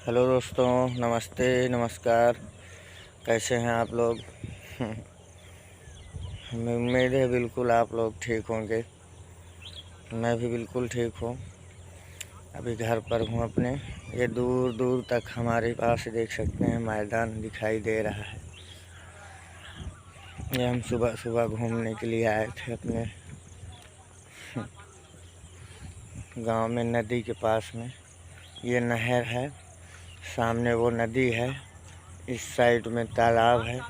Hello दोस्तों, नमस्ते नमस्कार। कैसे हैं आप लोग? हमें उम्मीद है बिल्कुल आप लोग ठीक होंगे। मैं भी बिल्कुल ठीक हूँ। अभी घर पर हूँ अपने। ये दूर दूर तक हमारे पास देख सकते हैं मैदान दिखाई दे रहा है। ये हम सुबह सुबह घूमने के लिए आए थे अपने गांव में, नदी के पास में। ये नहर है, सामने वो नदी है, इस साइड में तालाब है।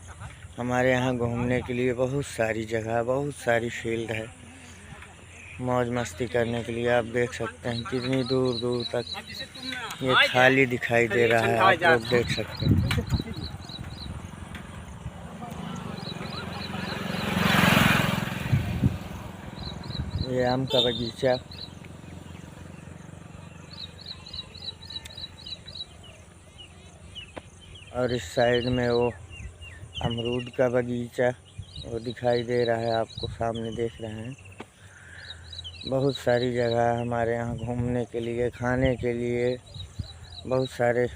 हमारे यहाँ घूमने के लिए बहुत सारी जगह, बहुत सारी फील्ड है मौज मस्ती करने के लिए। आप देख सकते हैं कितनी दूर दूर तक ये खाली दिखाई दे रहा है। आप लोग देख सकते हैं। ये आम का बगीचा, और इस साइड में वो अमरूद का बगीचा वो दिखाई दे रहा है। आपको सामने देख रहे हैं। बहुत सारी जगह है हमारे यहाँ घूमने के लिए, खाने के लिए। बहुत सारे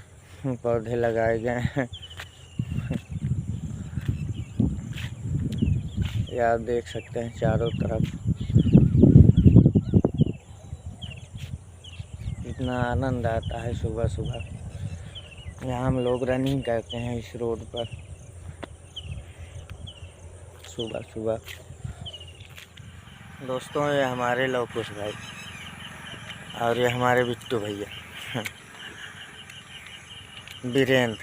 पौधे लगाए गए हैं। ये आप देख सकते हैं चारों तरफ। इतना आनंद आता है सुबह सुबह। यहाँ हम लोग रनिंग करते हैं इस रोड पर सुबह सुबह। दोस्तों, ये हमारे लवकुश भाई और ये हमारे बिट्टू भैया वीरेंद्र।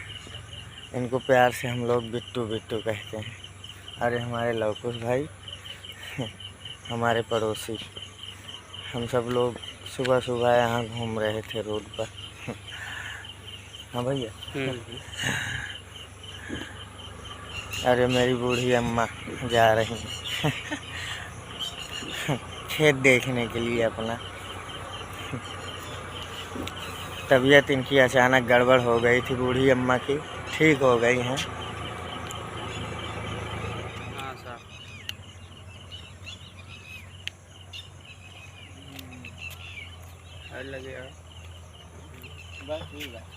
इनको प्यार से हम लोग बिट्टू बिट्टू कहते हैं। और ये हमारे लवकुश भाई हमारे पड़ोसी। हम सब लोग सुबह सुबह यहाँ घूम रहे थे रोड पर। हाँ भैया। अरे मेरी बूढ़ी अम्मा जा रही हैं खेत देखने के लिए अपना। तबीयत इनकी अचानक गड़बड़ हो गई थी बूढ़ी अम्मा की, ठीक हो गई हैं। हाँ सर, लगेगा बस ठीक है।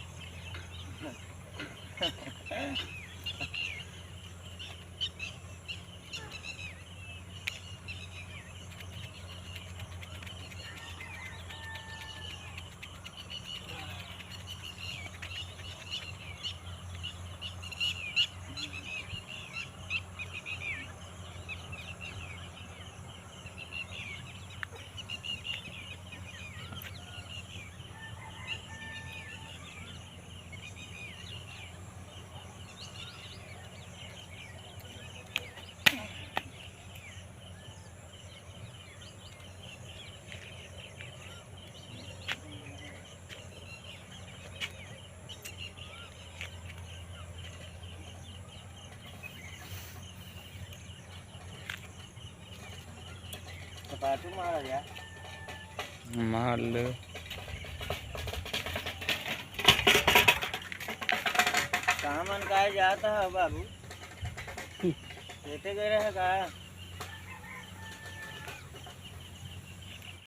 मारा गया, मार लो। कहाँ मन का जाता है बाबू? खेते गए रहे का?